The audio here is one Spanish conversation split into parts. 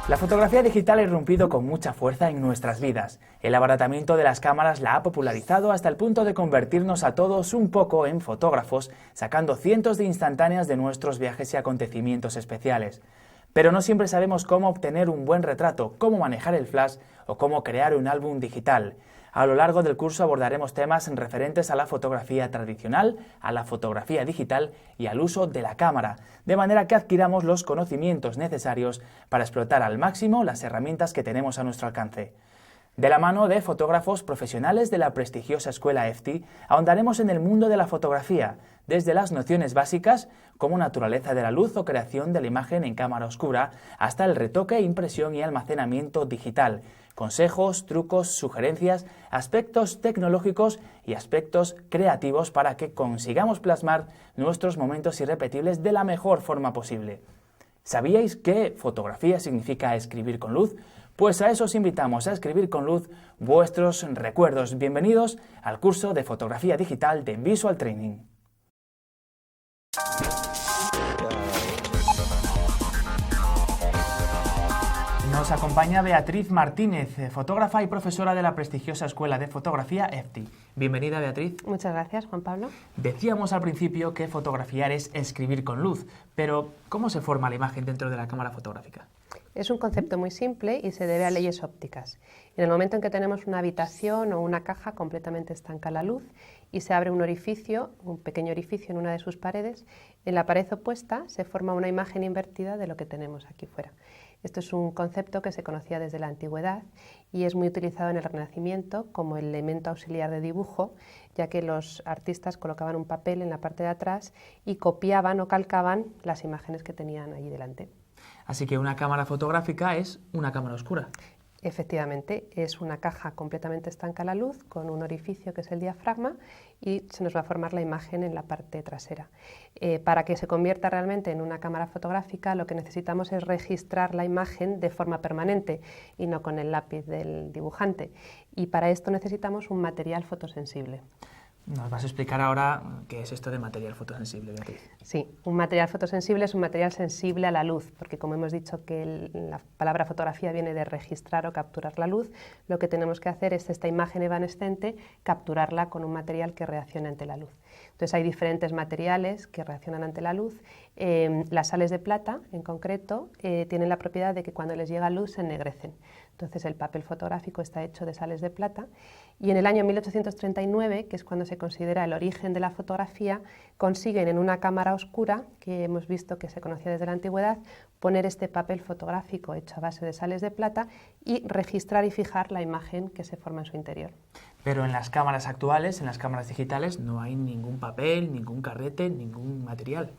La fotografía digital ha irrumpido con mucha fuerza en nuestras vidas. El abaratamiento de las cámaras la ha popularizado hasta el punto de convertirnos a todos un poco en fotógrafos, sacando cientos de instantáneas de nuestros viajes y acontecimientos especiales. Pero no siempre sabemos cómo obtener un buen retrato, cómo manejar el flash o cómo crear un álbum digital. A lo largo del curso abordaremos temas referentes a la fotografía tradicional, a la fotografía digital y al uso de la cámara, de manera que adquiramos los conocimientos necesarios para explotar al máximo las herramientas que tenemos a nuestro alcance. De la mano de fotógrafos profesionales de la prestigiosa escuela EFTI, ahondaremos en el mundo de la fotografía, desde las nociones básicas como naturaleza de la luz o creación de la imagen en cámara oscura, hasta el retoque, impresión y almacenamiento digital, consejos, trucos, sugerencias, aspectos tecnológicos y aspectos creativos para que consigamos plasmar nuestros momentos irrepetibles de la mejor forma posible. ¿Sabíais que fotografía significa escribir con luz? Pues a eso os invitamos, a escribir con luz vuestros recuerdos. Bienvenidos al curso de fotografía digital de Visual Training. Nos acompaña Beatriz Martínez, fotógrafa y profesora de la prestigiosa Escuela de Fotografía EFTI. Bienvenida, Beatriz. Muchas gracias, Juan Pablo. Decíamos al principio que fotografiar es escribir con luz, pero ¿cómo se forma la imagen dentro de la cámara fotográfica? Es un concepto muy simple y se debe a leyes ópticas. En el momento en que tenemos una habitación o una caja completamente estanca la luz y se abre un orificio, un pequeño orificio en una de sus paredes, en la pared opuesta se forma una imagen invertida de lo que tenemos aquí fuera. Esto es un concepto que se conocía desde la antigüedad y es muy utilizado en el Renacimiento como elemento auxiliar de dibujo, ya que los artistas colocaban un papel en la parte de atrás y copiaban o calcaban las imágenes que tenían allí delante. Así que una cámara fotográfica es una cámara oscura. Efectivamente, es una caja completamente estanca a la luz con un orificio que es el diafragma y se nos va a formar la imagen en la parte trasera. Para que se convierta realmente en una cámara fotográfica lo que necesitamos es registrar la imagen de forma permanente y no con el lápiz del dibujante. Y para esto necesitamos un material fotosensible. Nos vas a explicar ahora qué es esto de material fotosensible, Beatriz. Sí, un material fotosensible es un material sensible a la luz, porque como hemos dicho que la palabra fotografía viene de registrar o capturar la luz, lo que tenemos que hacer es esta imagen evanescente, capturarla con un material que reaccione ante la luz. Entonces hay diferentes materiales que reaccionan ante la luz. Las sales de plata, en concreto, tienen la propiedad de que cuando les llega luz se ennegrecen. Entonces el papel fotográfico está hecho de sales de plata y en el año 1839, que es cuando se considera el origen de la fotografía, consiguen en una cámara oscura, que hemos visto que se conocía desde la antigüedad, poner este papel fotográfico hecho a base de sales de plata y registrar y fijar la imagen que se forma en su interior. Pero en las cámaras actuales, en las cámaras digitales, no hay ningún papel, ningún carrete, ningún material.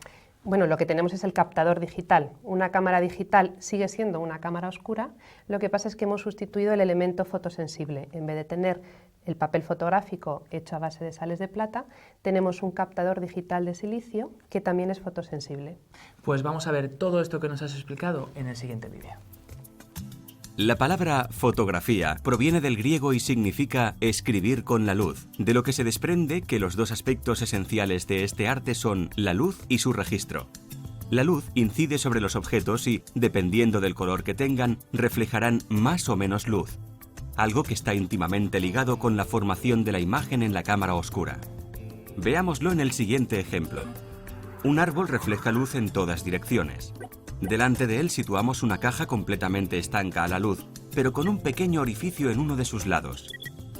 Bueno, lo que tenemos es el captador digital. Una cámara digital sigue siendo una cámara oscura, lo que pasa es que hemos sustituido el elemento fotosensible. En vez de tener el papel fotográfico hecho a base de sales de plata, tenemos un captador digital de silicio que también es fotosensible. Pues vamos a ver todo esto que nos has explicado en el siguiente vídeo. La palabra fotografía proviene del griego y significa escribir con la luz, de lo que se desprende que los dos aspectos esenciales de este arte son la luz y su registro. La luz incide sobre los objetos y, dependiendo del color que tengan, reflejarán más o menos luz, algo que está íntimamente ligado con la formación de la imagen en la cámara oscura. Veámoslo en el siguiente ejemplo. Un árbol refleja luz en todas direcciones. Delante de él situamos una caja completamente estanca a la luz, pero con un pequeño orificio en uno de sus lados.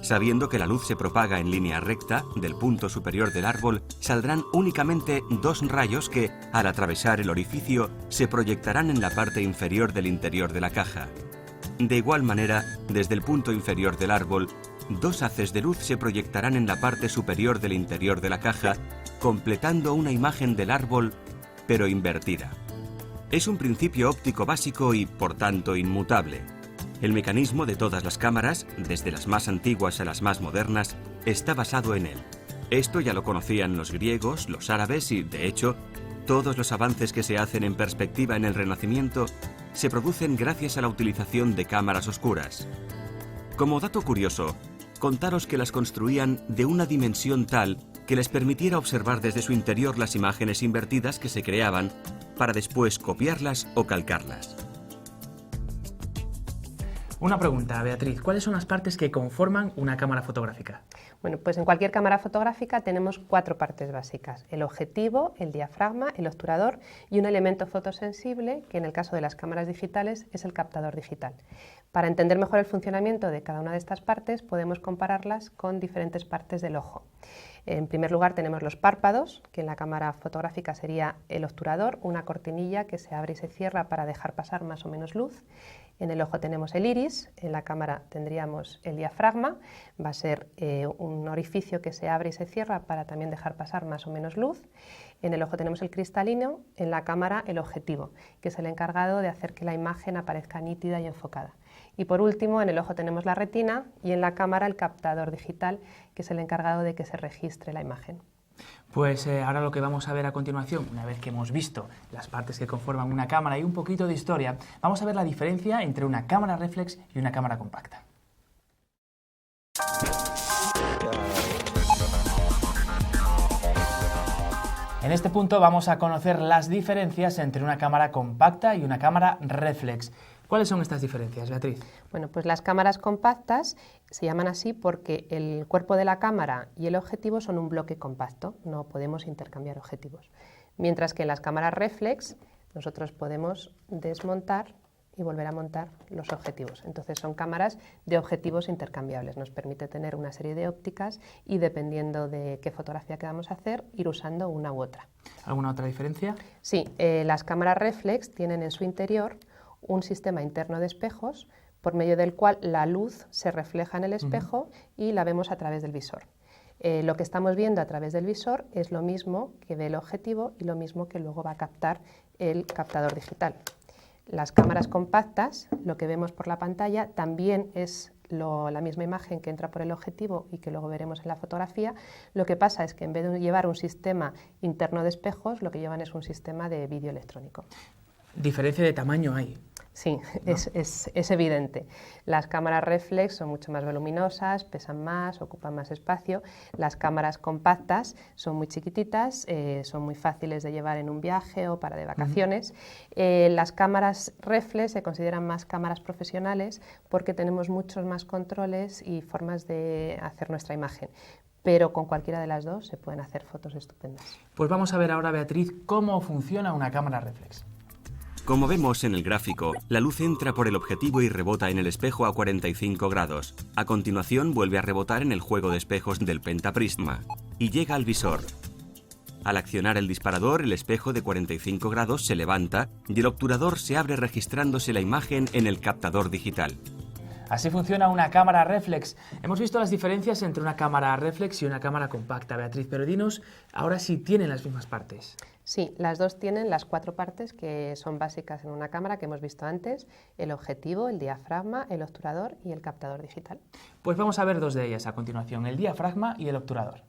Sabiendo que la luz se propaga en línea recta, del punto superior del árbol saldrán únicamente dos rayos que, al atravesar el orificio, se proyectarán en la parte inferior del interior de la caja. De igual manera, desde el punto inferior del árbol, dos haces de luz se proyectarán en la parte superior del interior de la caja, completando una imagen del árbol, pero invertida. Es un principio óptico básico y, por tanto, inmutable. El mecanismo de todas las cámaras, desde las más antiguas a las más modernas, está basado en él. Esto ya lo conocían los griegos, los árabes y, de hecho, todos los avances que se hacen en perspectiva en el Renacimiento se producen gracias a la utilización de cámaras oscuras. Como dato curioso, contaros que las construían de una dimensión tal que les permitiera observar desde su interior las imágenes invertidas que se creaban para después copiarlas o calcarlas. Una pregunta, Beatriz, ¿cuáles son las partes que conforman una cámara fotográfica? Bueno, pues en cualquier cámara fotográfica tenemos 4 partes básicas: el objetivo, el diafragma, el obturador y un elemento fotosensible que en el caso de las cámaras digitales es el captador digital. Para entender mejor el funcionamiento de cada una de estas partes podemos compararlas con diferentes partes del ojo. En primer lugar tenemos los párpados, que en la cámara fotográfica sería el obturador, una cortinilla que se abre y se cierra para dejar pasar más o menos luz. En el ojo tenemos el iris, en la cámara tendríamos el diafragma, va a ser un orificio que se abre y se cierra para también dejar pasar más o menos luz. En el ojo tenemos el cristalino, en la cámara el objetivo, que es el encargado de hacer que la imagen aparezca nítida y enfocada. Y por último, en el ojo tenemos la retina y en la cámara el captador digital, que es el encargado de que se registre la imagen. Pues ahora lo que vamos a ver a continuación, una vez que hemos visto las partes que conforman una cámara y un poquito de historia, vamos a ver la diferencia entre una cámara reflex y una cámara compacta. En este punto vamos a conocer las diferencias entre una cámara compacta y una cámara reflex. ¿Cuáles son estas diferencias, Beatriz? Bueno, pues las cámaras compactas se llaman así porque el cuerpo de la cámara y el objetivo son un bloque compacto, no podemos intercambiar objetivos. Mientras que en las cámaras reflex nosotros podemos desmontar y volver a montar los objetivos. Entonces son cámaras de objetivos intercambiables, nos permite tener una serie de ópticas y dependiendo de qué fotografía queramos hacer, ir usando una u otra. ¿Alguna otra diferencia? Sí, las cámaras reflex tienen en su interior un sistema interno de espejos por medio del cual la luz se refleja en el espejo y la vemos a través del visor. Lo que estamos viendo a través del visor es lo mismo que ve el objetivo y lo mismo que luego va a captar el captador digital. Las cámaras compactas, lo que vemos por la pantalla, también es la misma imagen que entra por el objetivo y que luego veremos en la fotografía. Lo que pasa es que en vez de llevar un sistema interno de espejos, lo que llevan es un sistema de vídeo electrónico. ¿Diferencia de tamaño hay? Sí, ¿no? es evidente. Las cámaras reflex son mucho más voluminosas, pesan más, ocupan más espacio. Las cámaras compactas son muy chiquititas, son muy fáciles de llevar en un viaje o para de vacaciones. Las cámaras reflex se consideran más cámaras profesionales porque tenemos muchos más controles y formas de hacer nuestra imagen. Pero con cualquiera de las dos se pueden hacer fotos estupendas. Pues vamos a ver ahora, Beatriz, cómo funciona una cámara reflex. Como vemos en el gráfico, la luz entra por el objetivo y rebota en el espejo a 45 grados. A continuación vuelve a rebotar en el juego de espejos del pentaprisma y llega al visor. Al accionar el disparador, el espejo de 45 grados se levanta y el obturador se abre registrándose la imagen en el captador digital. Así funciona una cámara reflex. Hemos visto las diferencias entre una cámara reflex y una cámara compacta, Beatriz, pero dinos ahora si tienen las mismas partes. Sí, las dos tienen las 4 partes que son básicas en una cámara que hemos visto antes: el objetivo, el diafragma, el obturador y el captador digital. Pues vamos a ver 2 de ellas a continuación, el diafragma y el obturador.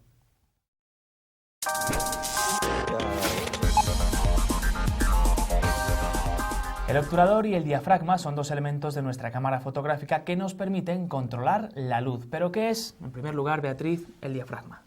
El obturador y el diafragma son 2 elementos de nuestra cámara fotográfica que nos permiten controlar la luz. ¿Pero qué es, en primer lugar, Beatriz, el diafragma?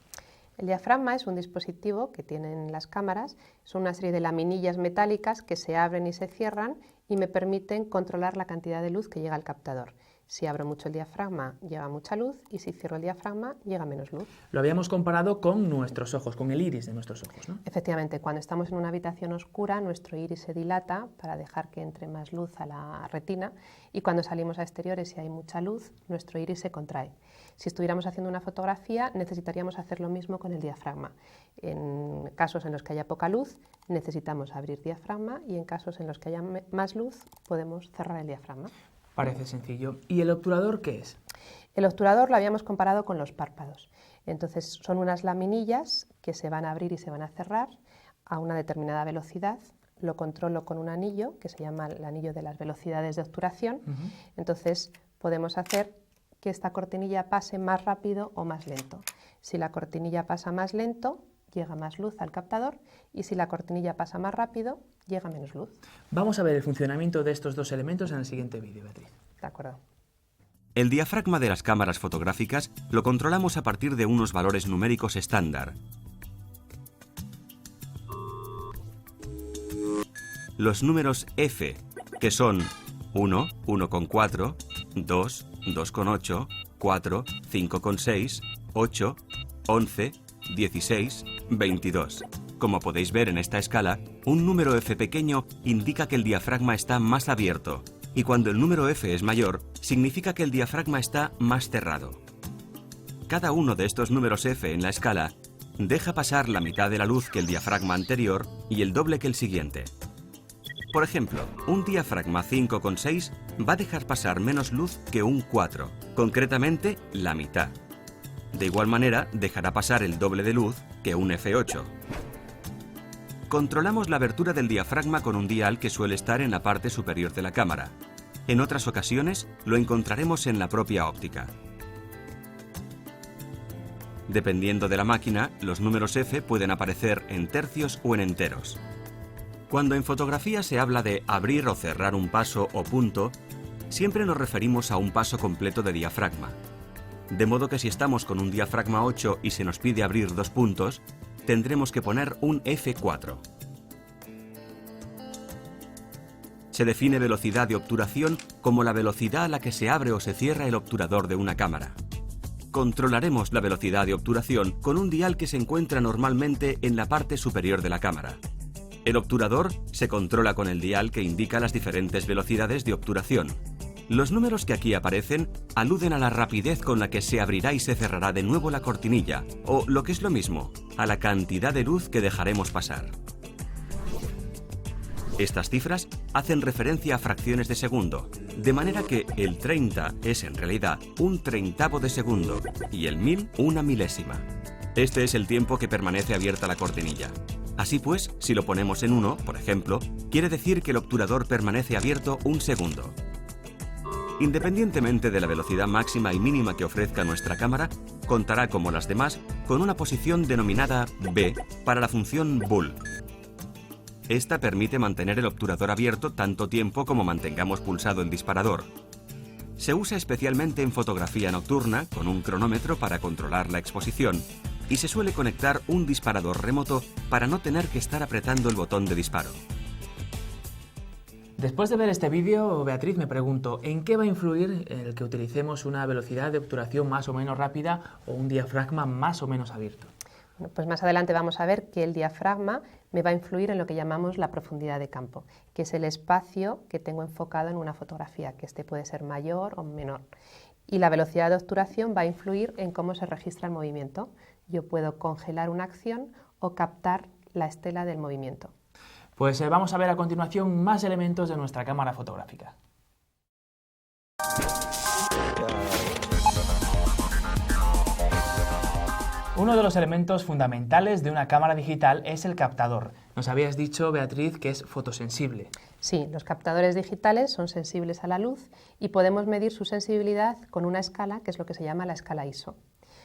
El diafragma es un dispositivo que tienen las cámaras, son una serie de laminillas metálicas que se abren y se cierran y me permiten controlar la cantidad de luz que llega al captador. Si abro mucho el diafragma llega mucha luz y si cierro el diafragma llega menos luz. Lo habíamos comparado con nuestros ojos, con el iris de nuestros ojos, ¿no? Efectivamente, cuando estamos en una habitación oscura nuestro iris se dilata para dejar que entre más luz a la retina y cuando salimos a exteriores y hay mucha luz nuestro iris se contrae. Si estuviéramos haciendo una fotografía necesitaríamos hacer lo mismo con el diafragma. En casos en los que haya poca luz necesitamos abrir diafragma y en casos en los que haya más luz podemos cerrar el diafragma. Parece sencillo. ¿Y el obturador qué es? El obturador lo habíamos comparado con los párpados. Entonces son unas laminillas que se van a abrir y se van a cerrar a una determinada velocidad. Lo controlo con un anillo que se llama el anillo de las velocidades de obturación. Entonces podemos hacer que esta cortinilla pase más rápido o más lento. Si la cortinilla pasa más lento, llega más luz al captador y si la cortinilla pasa más rápido, llega menos luz. Vamos a ver el funcionamiento de estos 2 elementos en el siguiente vídeo, Beatriz. De acuerdo. El diafragma de las cámaras fotográficas lo controlamos a partir de unos valores numéricos estándar. Los números F, que son 1, 1,4, 2, 2,8, 4, 5,6, 8, 11, 16, 22. Como podéis ver en esta escala, un número f pequeño indica que el diafragma está más abierto, y cuando el número f es mayor, significa que el diafragma está más cerrado. Cada uno de estos números f en la escala deja pasar la mitad de la luz que el diafragma anterior y el doble que el siguiente. Por ejemplo, un diafragma 5,6 va a dejar pasar menos luz que un 4, concretamente la mitad. De igual manera, dejará pasar el doble de luz que un f8. Controlamos la abertura del diafragma con un dial que suele estar en la parte superior de la cámara. En otras ocasiones, lo encontraremos en la propia óptica. Dependiendo de la máquina, los números f pueden aparecer en tercios o en enteros. Cuando en fotografía se habla de abrir o cerrar un paso o punto, siempre nos referimos a un paso completo de diafragma. De modo que si estamos con un diafragma 8 y se nos pide abrir 2 puntos, tendremos que poner un F4. Se define velocidad de obturación como la velocidad a la que se abre o se cierra el obturador de una cámara. Controlaremos la velocidad de obturación con un dial que se encuentra normalmente en la parte superior de la cámara. El obturador se controla con el dial que indica las diferentes velocidades de obturación. Los números que aquí aparecen aluden a la rapidez con la que se abrirá y se cerrará de nuevo la cortinilla, o, lo que es lo mismo, a la cantidad de luz que dejaremos pasar. Estas cifras hacen referencia a fracciones de segundo, de manera que el 30 es en realidad un treintavo de segundo y el 1000 una milésima. Este es el tiempo que permanece abierta la cortinilla. Así pues, si lo ponemos en 1, por ejemplo, quiere decir que el obturador permanece abierto un segundo. Independientemente de la velocidad máxima y mínima que ofrezca nuestra cámara, contará como las demás con una posición denominada B para la función Bull. Esta permite mantener el obturador abierto tanto tiempo como mantengamos pulsado el disparador. Se usa especialmente en fotografía nocturna con un cronómetro para controlar la exposición y se suele conectar un disparador remoto para no tener que estar apretando el botón de disparo. Después de ver este vídeo, Beatriz, me pregunto, ¿en qué va a influir el que utilicemos una velocidad de obturación más o menos rápida o un diafragma más o menos abierto? Bueno, pues más adelante vamos a ver que el diafragma me va a influir en lo que llamamos la profundidad de campo, que es el espacio que tengo enfocado en una fotografía, que este puede ser mayor o menor. Y la velocidad de obturación va a influir en cómo se registra el movimiento. Yo puedo congelar una acción o captar la estela del movimiento. Pues vamos a ver a continuación más elementos de nuestra cámara fotográfica. Uno de los elementos fundamentales de una cámara digital es el captador. Nos habías dicho, Beatriz, que es fotosensible. Sí, los captadores digitales son sensibles a la luz y podemos medir su sensibilidad con una escala, que es lo que se llama la escala ISO.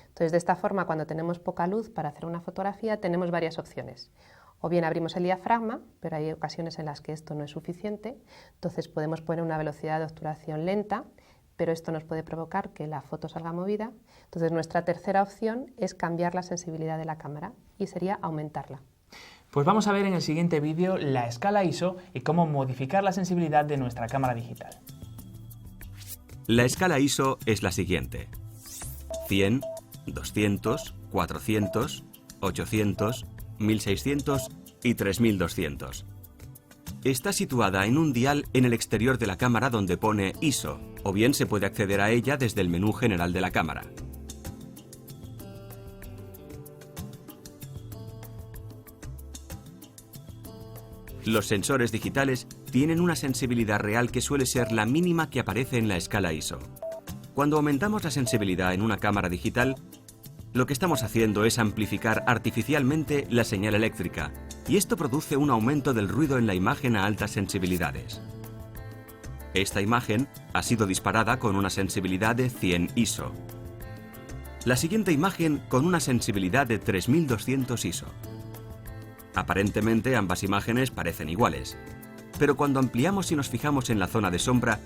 Entonces, de esta forma, cuando tenemos poca luz para hacer una fotografía, tenemos varias opciones. O bien abrimos el diafragma, pero hay ocasiones en las que esto no es suficiente, entonces podemos poner una velocidad de obturación lenta, pero esto nos puede provocar que la foto salga movida. Entonces nuestra tercera opción es cambiar la sensibilidad de la cámara y sería aumentarla. Pues vamos a ver en el siguiente vídeo la escala ISO y cómo modificar la sensibilidad de nuestra cámara digital. La escala ISO es la siguiente: 100, 200, 400, 800, 1600 y 3200. Está situada en un dial en el exterior de la cámara donde pone ISO, o bien se puede acceder a ella desde el menú general de la cámara. Los sensores digitales tienen una sensibilidad real que suele ser la mínima que aparece en la escala ISO. Cuando aumentamos la sensibilidad en una cámara digital, lo que estamos haciendo es amplificar artificialmente la señal eléctrica, y esto produce un aumento del ruido en la imagen a altas sensibilidades. Esta imagen ha sido disparada con una sensibilidad de 100 ISO. La siguiente imagen con una sensibilidad de 3200 ISO. Aparentemente ambas imágenes parecen iguales, pero cuando ampliamos y nos fijamos en la zona de sombra,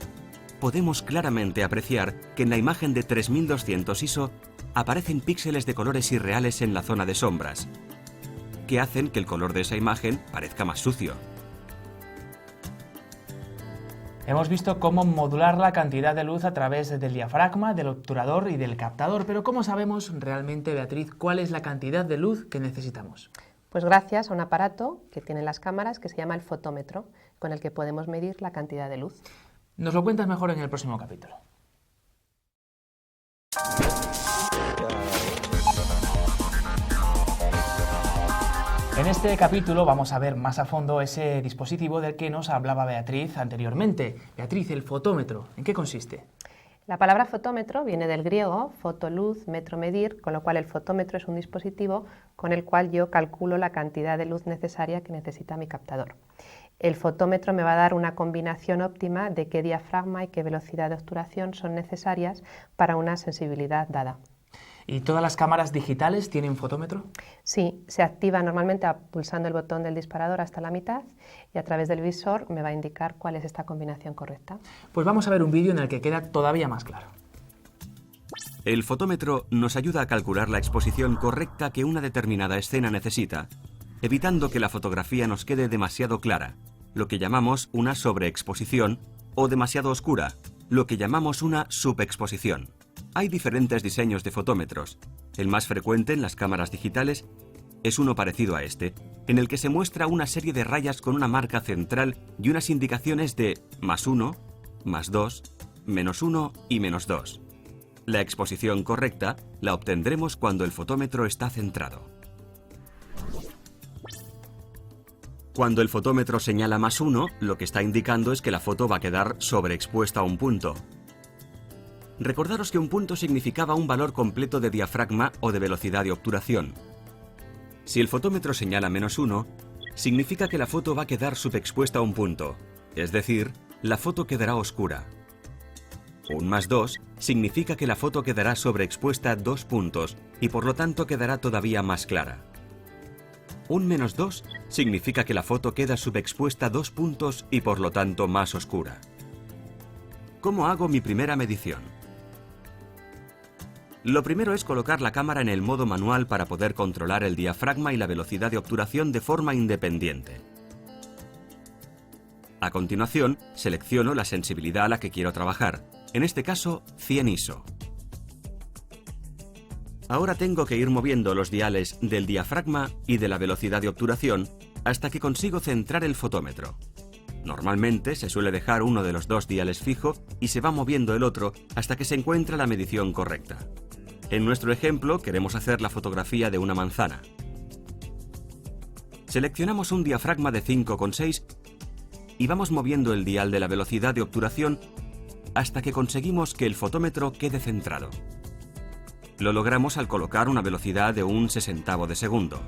podemos claramente apreciar que en la imagen de 3200 ISO aparecen píxeles de colores irreales en la zona de sombras, que hacen que el color de esa imagen parezca más sucio. Hemos visto cómo modular la cantidad de luz a través del diafragma, del obturador y del captador, pero ¿cómo sabemos realmente, Beatriz, cuál es la cantidad de luz que necesitamos? Pues gracias a un aparato que tienen las cámaras que se llama el fotómetro, con el que podemos medir la cantidad de luz. Nos lo cuentas mejor en el próximo capítulo. En este capítulo vamos a ver más a fondo ese dispositivo del que nos hablaba Beatriz anteriormente. Beatriz, el fotómetro, ¿en qué consiste? La palabra fotómetro viene del griego, foto, luz, metro, medir, con lo cual el fotómetro es un dispositivo con el cual yo calculo la cantidad de luz necesaria que necesita mi captador. El fotómetro me va a dar una combinación óptima de qué diafragma y qué velocidad de obturación son necesarias para una sensibilidad dada. ¿Y todas las cámaras digitales tienen fotómetro? Sí, se activa normalmente pulsando el botón del disparador hasta la mitad y a través del visor me va a indicar cuál es esta combinación correcta. Pues vamos a ver un vídeo en el que queda todavía más claro. El fotómetro nos ayuda a calcular la exposición correcta que una determinada escena necesita, evitando que la fotografía nos quede demasiado clara, lo que llamamos una sobreexposición, o demasiado oscura, lo que llamamos una subexposición. Hay diferentes diseños de fotómetros. El más frecuente en las cámaras digitales es uno parecido a este, en el que se muestra una serie de rayas con una marca central y unas indicaciones de +1, +2, -1 y -2. La exposición correcta la obtendremos cuando el fotómetro está centrado. Cuando el fotómetro señala +1, lo que está indicando es que la foto va a quedar sobreexpuesta a un punto. Recordaros que un punto significaba un valor completo de diafragma o de velocidad de obturación. Si el fotómetro señala -1, significa que la foto va a quedar subexpuesta a un punto, es decir, la foto quedará oscura. Un +2 significa que la foto quedará sobreexpuesta a 2 puntos y por lo tanto quedará todavía más clara. Un -2 significa que la foto queda subexpuesta a 2 puntos y por lo tanto más oscura. ¿Cómo hago mi primera medición? Lo primero es colocar la cámara en el modo manual para poder controlar el diafragma y la velocidad de obturación de forma independiente. A continuación, selecciono la sensibilidad a la que quiero trabajar, en este caso 100 ISO. Ahora tengo que ir moviendo los diales del diafragma y de la velocidad de obturación hasta que consigo centrar el fotómetro. Normalmente se suele dejar uno de los dos diales fijo y se va moviendo el otro hasta que se encuentra la medición correcta. En nuestro ejemplo queremos hacer la fotografía de una manzana. Seleccionamos un diafragma de 5,6 y vamos moviendo el dial de la velocidad de obturación hasta que conseguimos que el fotómetro quede centrado. Lo logramos al colocar una velocidad de 1/60 de segundo.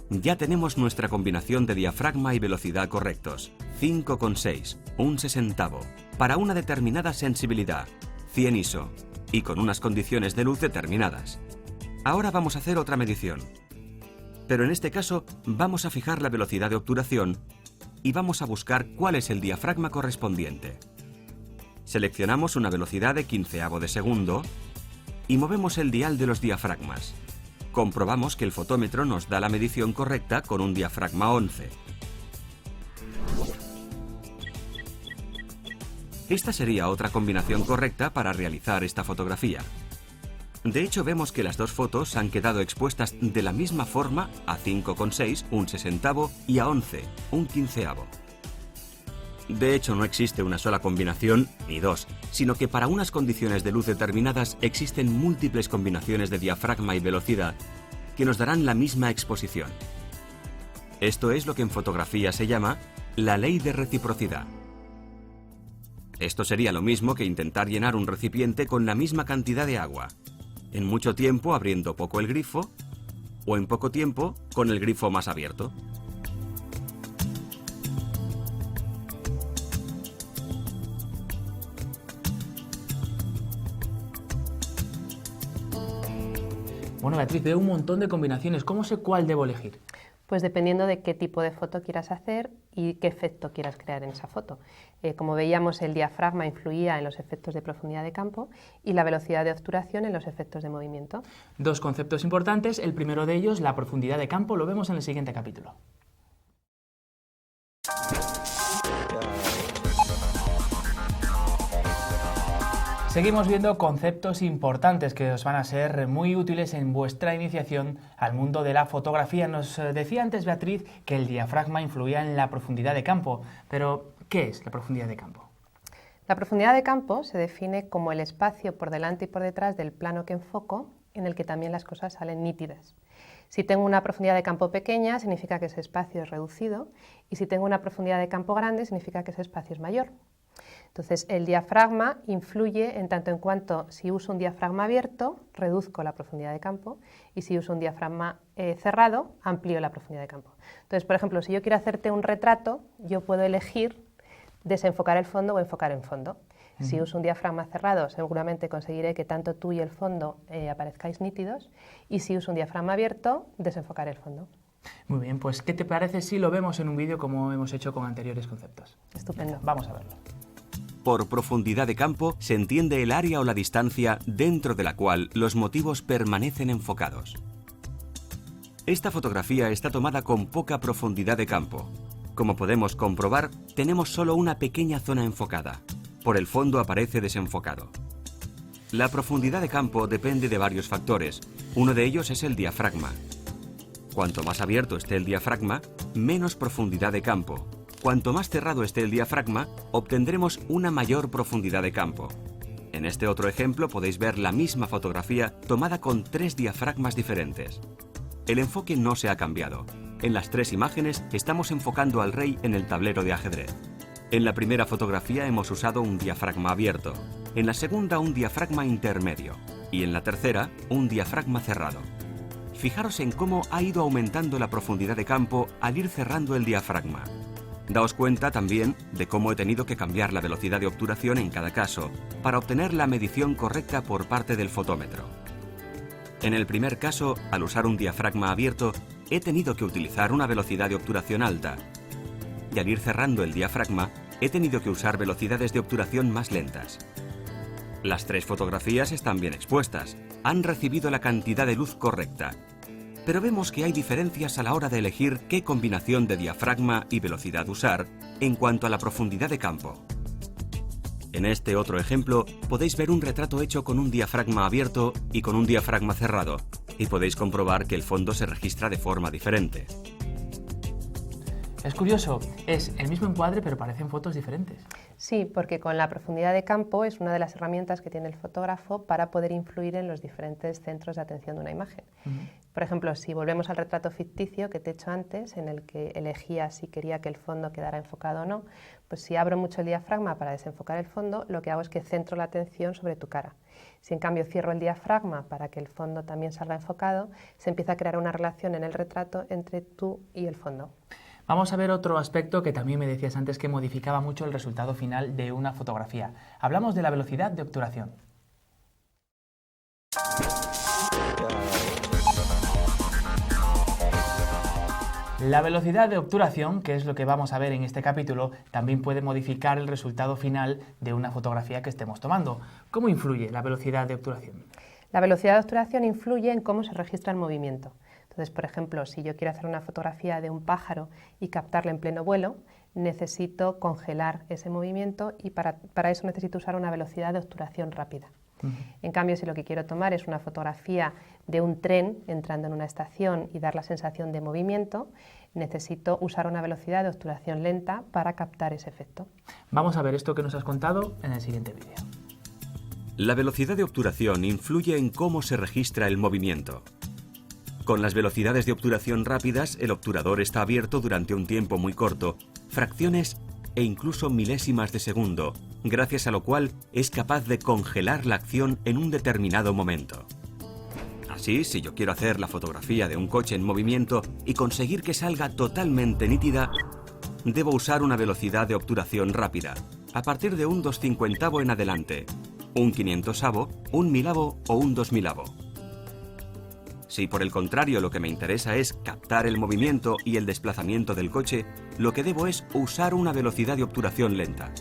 Ya tenemos nuestra combinación de diafragma y velocidad correctos, 5,6, 1/60, para una determinada sensibilidad, 100 ISO, y con unas condiciones de luz determinadas. Ahora vamos a hacer otra medición. Pero en este caso vamos a fijar la velocidad de obturación y vamos a buscar cuál es el diafragma correspondiente. Seleccionamos una velocidad de 1/15 de segundo y movemos el dial de los diafragmas. Comprobamos que el fotómetro nos da la medición correcta con un diafragma 11. Esta sería otra combinación correcta para realizar esta fotografía. De hecho, vemos que las dos fotos han quedado expuestas de la misma forma a 5,6, 1/60, y a 11, 1/15. De hecho, no existe una sola combinación, ni dos, sino que para unas condiciones de luz determinadas existen múltiples combinaciones de diafragma y velocidad que nos darán la misma exposición. Esto es lo que en fotografía se llama la ley de reciprocidad. Esto sería lo mismo que intentar llenar un recipiente con la misma cantidad de agua, en mucho tiempo abriendo poco el grifo, o en poco tiempo con el grifo más abierto. Bueno, Beatriz, veo un montón de combinaciones. ¿Cómo sé cuál debo elegir? Pues dependiendo de qué tipo de foto quieras hacer y qué efecto quieras crear en esa foto. Como veíamos, el diafragma influía en los efectos de profundidad de campo y la velocidad de obturación en los efectos de movimiento. Dos conceptos importantes. El primero de ellos, la profundidad de campo, lo vemos en el siguiente capítulo. Seguimos viendo conceptos importantes que os van a ser muy útiles en vuestra iniciación al mundo de la fotografía. Nos decía antes Beatriz que el diafragma influía en la profundidad de campo, pero ¿qué es la profundidad de campo? La profundidad de campo se define como el espacio por delante y por detrás del plano que enfoco, en el que también las cosas salen nítidas. Si tengo una profundidad de campo pequeña, significa que ese espacio es reducido, y si tengo una profundidad de campo grande, significa que ese espacio es mayor. Entonces, el diafragma influye en tanto en cuanto si uso un diafragma abierto, reduzco la profundidad de campo, y si uso un diafragma cerrado, amplío la profundidad de campo. Entonces, por ejemplo, si yo quiero hacerte un retrato, yo puedo elegir desenfocar el fondo o enfocar el fondo. Si uso un diafragma cerrado, seguramente conseguiré que tanto tú y el fondo aparezcáis nítidos, y si uso un diafragma abierto, desenfocar el fondo. Muy bien, pues ¿qué te parece si lo vemos en un vídeo como hemos hecho con anteriores conceptos? Estupendo. Vamos a verlo. Por profundidad de campo se entiende el área o la distancia dentro de la cual los motivos permanecen enfocados. Esta fotografía está tomada con poca profundidad de campo. Como podemos comprobar, tenemos solo una pequeña zona enfocada. Por el fondo aparece desenfocado. La profundidad de campo depende de varios factores. Uno de ellos es el diafragma. Cuanto más abierto esté el diafragma, menos profundidad de campo. Cuanto más cerrado esté el diafragma, obtendremos una mayor profundidad de campo. En este otro ejemplo podéis ver la misma fotografía tomada con 3 diafragmas diferentes. El enfoque no se ha cambiado. En las 3 imágenes estamos enfocando al rey en el tablero de ajedrez. En la primera fotografía hemos usado un diafragma abierto, en la segunda un diafragma intermedio y en la tercera un diafragma cerrado. Fijaros en cómo ha ido aumentando la profundidad de campo al ir cerrando el diafragma. Daos cuenta también de cómo he tenido que cambiar la velocidad de obturación en cada caso para obtener la medición correcta por parte del fotómetro. En el primer caso, al usar un diafragma abierto, he tenido que utilizar una velocidad de obturación alta. Y al ir cerrando el diafragma, he tenido que usar velocidades de obturación más lentas. Las 3 fotografías están bien expuestas, han recibido la cantidad de luz correcta. Pero vemos que hay diferencias a la hora de elegir qué combinación de diafragma y velocidad usar en cuanto a la profundidad de campo. En este otro ejemplo, podéis ver un retrato hecho con un diafragma abierto y con un diafragma cerrado, y podéis comprobar que el fondo se registra de forma diferente. Es curioso, es el mismo encuadre pero parecen fotos diferentes. Sí, porque con la profundidad de campo es una de las herramientas que tiene el fotógrafo para poder influir en los diferentes centros de atención de una imagen. Por ejemplo, si volvemos al retrato ficticio que te he hecho antes, en el que elegía si quería que el fondo quedara enfocado o no, pues si abro mucho el diafragma para desenfocar el fondo, lo que hago es que centro la atención sobre tu cara. Si en cambio cierro el diafragma para que el fondo también salga enfocado, se empieza a crear una relación en el retrato entre tú y el fondo. Vamos a ver otro aspecto que también me decías antes que modificaba mucho el resultado final de una fotografía. Hablamos de la velocidad de obturación. La velocidad de obturación, que es lo que vamos a ver en este capítulo, también puede modificar el resultado final de una fotografía que estemos tomando. ¿Cómo influye la velocidad de obturación? La velocidad de obturación influye en cómo se registra el movimiento. Entonces, por ejemplo, si yo quiero hacer una fotografía de un pájaro y captarla en pleno vuelo, necesito congelar ese movimiento y para eso necesito usar una velocidad de obturación rápida. En cambio, si lo que quiero tomar es una fotografía de un tren entrando en una estación y dar la sensación de movimiento, necesito usar una velocidad de obturación lenta para captar ese efecto. Vamos a ver esto que nos has contado en el siguiente vídeo. La velocidad de obturación influye en cómo se registra el movimiento. Con las velocidades de obturación rápidas, el obturador está abierto durante un tiempo muy corto, fracciones e incluso milésimas de segundo, gracias a lo cual es capaz de congelar la acción en un determinado momento. Así, si yo quiero hacer la fotografía de un coche en movimiento y conseguir que salga totalmente nítida, debo usar una velocidad de obturación rápida, a partir de un 2/50 en adelante, un 500avo, un 1000avo o un 2000avo. Si por el contrario lo que me interesa es captar el movimiento y el desplazamiento del coche, lo que debo es usar una velocidad de obturación lenta.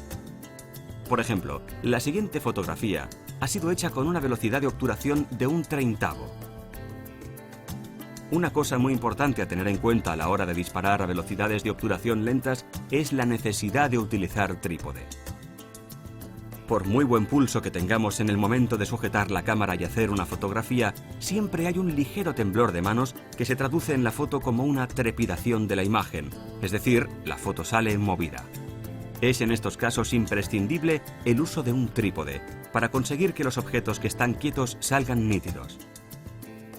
Por ejemplo, la siguiente fotografía ha sido hecha con una velocidad de obturación de un 30avo. Una cosa muy importante a tener en cuenta a la hora de disparar a velocidades de obturación lentas es la necesidad de utilizar trípode. Por muy buen pulso que tengamos en el momento de sujetar la cámara y hacer una fotografía, siempre hay un ligero temblor de manos que se traduce en la foto como una trepidación de la imagen, es decir, la foto sale movida. Es en estos casos imprescindible el uso de un trípode, para conseguir que los objetos que están quietos salgan nítidos.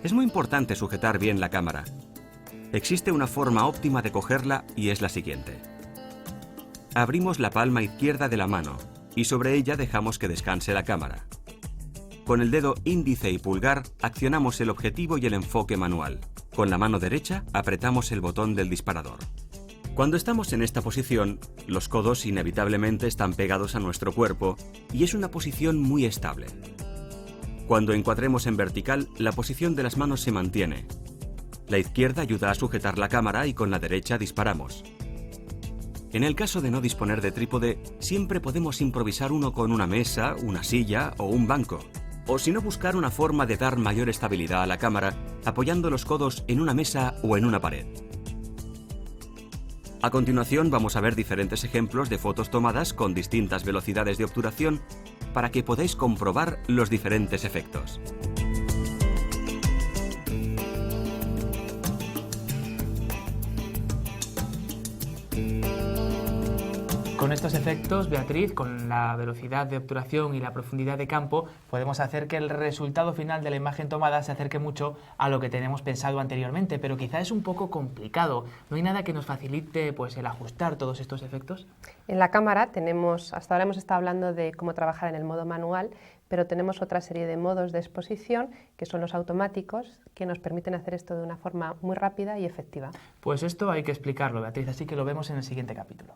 Es muy importante sujetar bien la cámara. Existe una forma óptima de cogerla y es la siguiente. Abrimos la palma izquierda de la mano y sobre ella dejamos que descanse la cámara. Con el dedo índice y pulgar accionamos el objetivo y el enfoque manual. Con la mano derecha apretamos el botón del disparador. Cuando estamos en esta posición, los codos inevitablemente están pegados a nuestro cuerpo y es una posición muy estable. Cuando encuadremos en vertical, la posición de las manos se mantiene. La izquierda ayuda a sujetar la cámara y con la derecha disparamos. En el caso de no disponer de trípode, siempre podemos improvisar uno con una mesa, una silla o un banco. O si no, buscar una forma de dar mayor estabilidad a la cámara apoyando los codos en una mesa o en una pared. A continuación vamos a ver diferentes ejemplos de fotos tomadas con distintas velocidades de obturación para que podáis comprobar los diferentes efectos. Con estos efectos, Beatriz, con la velocidad de obturación y la profundidad de campo, podemos hacer que el resultado final de la imagen tomada se acerque mucho a lo que tenemos pensado anteriormente, pero quizá es un poco complicado. ¿No hay nada que nos facilite pues, el ajustar todos estos efectos? En la cámara hasta ahora hemos estado hablando de cómo trabajar en el modo manual, pero tenemos otra serie de modos de exposición, que son los automáticos, que nos permiten hacer esto de una forma muy rápida y efectiva. Pues esto hay que explicarlo, Beatriz, así que lo vemos en el siguiente capítulo.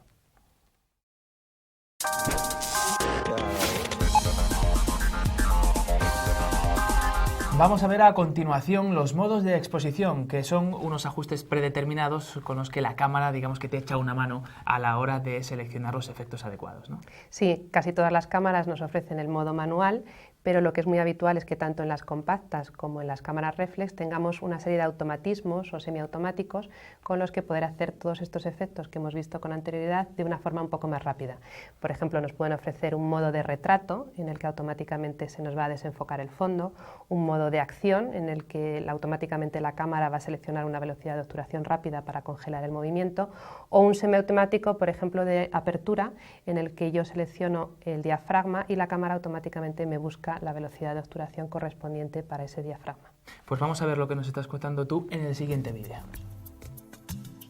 Vamos a ver a continuación los modos de exposición, que son unos ajustes predeterminados con los que la cámara, digamos que te echa una mano a la hora de seleccionar los efectos adecuados, ¿no? Sí, casi todas las cámaras nos ofrecen el modo manual, pero lo que es muy habitual es que tanto en las compactas como en las cámaras reflex tengamos una serie de automatismos o semiautomáticos con los que poder hacer todos estos efectos que hemos visto con anterioridad de una forma un poco más rápida. Por ejemplo, nos pueden ofrecer un modo de retrato en el que automáticamente se nos va a desenfocar el fondo, un modo de acción en el que automáticamente la cámara va a seleccionar una velocidad de obturación rápida para congelar el movimiento, o un semiautomático, por ejemplo, de apertura en el que yo selecciono el diafragma y la cámara automáticamente me busca la velocidad de obturación correspondiente para ese diafragma. Pues vamos a ver lo que nos estás contando tú en el siguiente vídeo.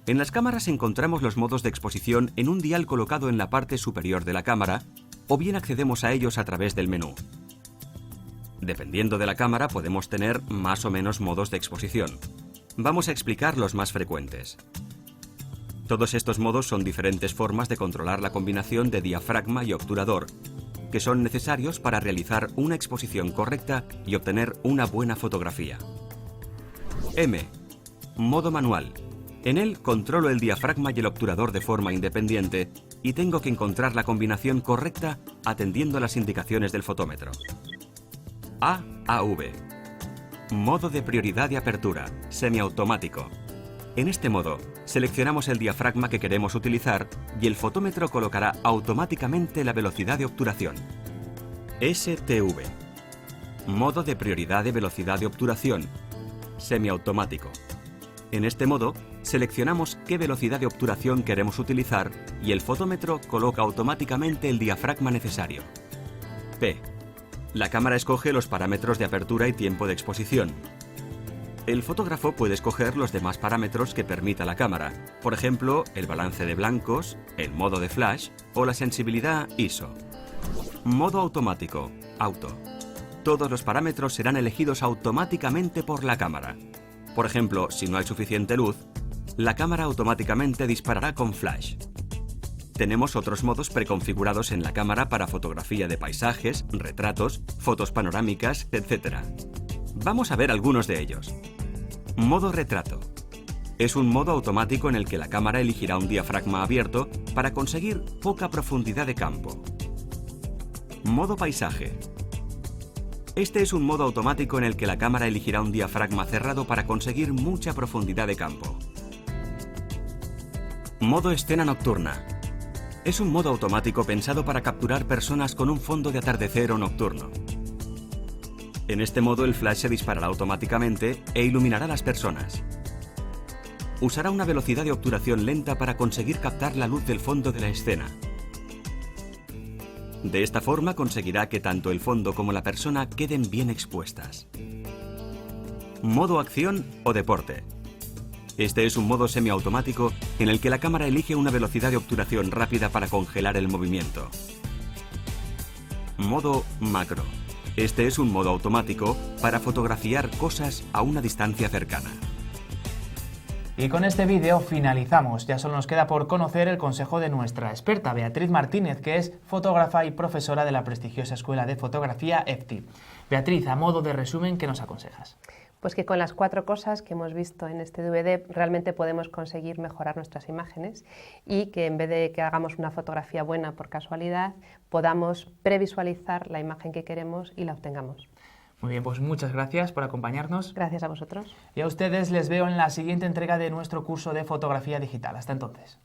En las cámaras encontramos los modos de exposición en un dial colocado en la parte superior de la cámara, o bien accedemos a ellos a través del menú. Dependiendo de la cámara podemos tener más o menos modos de exposición. Vamos a explicar los más frecuentes. Todos estos modos son diferentes formas de controlar la combinación de diafragma y obturador, que son necesarios para realizar una exposición correcta y obtener una buena fotografía. M. Modo manual. En él controlo el diafragma y el obturador de forma independiente y tengo que encontrar la combinación correcta atendiendo a las indicaciones del fotómetro. AV. Modo de prioridad de apertura, semiautomático. En este modo, seleccionamos el diafragma que queremos utilizar y el fotómetro colocará automáticamente la velocidad de obturación. STV. Modo de prioridad de velocidad de obturación, semiautomático. En este modo, seleccionamos qué velocidad de obturación queremos utilizar y el fotómetro coloca automáticamente el diafragma necesario. P. La cámara escoge los parámetros de apertura y tiempo de exposición. El fotógrafo puede escoger los demás parámetros que permita la cámara, por ejemplo, el balance de blancos, el modo de flash o la sensibilidad ISO. Modo automático, auto. Todos los parámetros serán elegidos automáticamente por la cámara. Por ejemplo, si no hay suficiente luz, la cámara automáticamente disparará con flash. Tenemos otros modos preconfigurados en la cámara para fotografía de paisajes, retratos, fotos panorámicas, etc. Vamos a ver algunos de ellos. Modo retrato. Es un modo automático en el que la cámara elegirá un diafragma abierto para conseguir poca profundidad de campo. Modo paisaje. Este es un modo automático en el que la cámara elegirá un diafragma cerrado para conseguir mucha profundidad de campo. Modo escena nocturna. Es un modo automático pensado para capturar personas con un fondo de atardecer o nocturno. En este modo el flash se disparará automáticamente e iluminará a las personas. Usará una velocidad de obturación lenta para conseguir captar la luz del fondo de la escena. De esta forma conseguirá que tanto el fondo como la persona queden bien expuestas. Modo acción o deporte. Este es un modo semiautomático en el que la cámara elige una velocidad de obturación rápida para congelar el movimiento. Modo macro. Este es un modo automático para fotografiar cosas a una distancia cercana. Y con este vídeo finalizamos. Ya solo nos queda por conocer el consejo de nuestra experta, Beatriz Martínez, que es fotógrafa y profesora de la prestigiosa Escuela de Fotografía EFTI. Beatriz, a modo de resumen, ¿qué nos aconsejas? Pues que con las 4 cosas que hemos visto en este DVD realmente podemos conseguir mejorar nuestras imágenes y que en vez de que hagamos una fotografía buena por casualidad, podamos previsualizar la imagen que queremos y la obtengamos. Muy bien, pues muchas gracias por acompañarnos. Gracias a vosotros. Y a ustedes les veo en la siguiente entrega de nuestro curso de fotografía digital. Hasta entonces.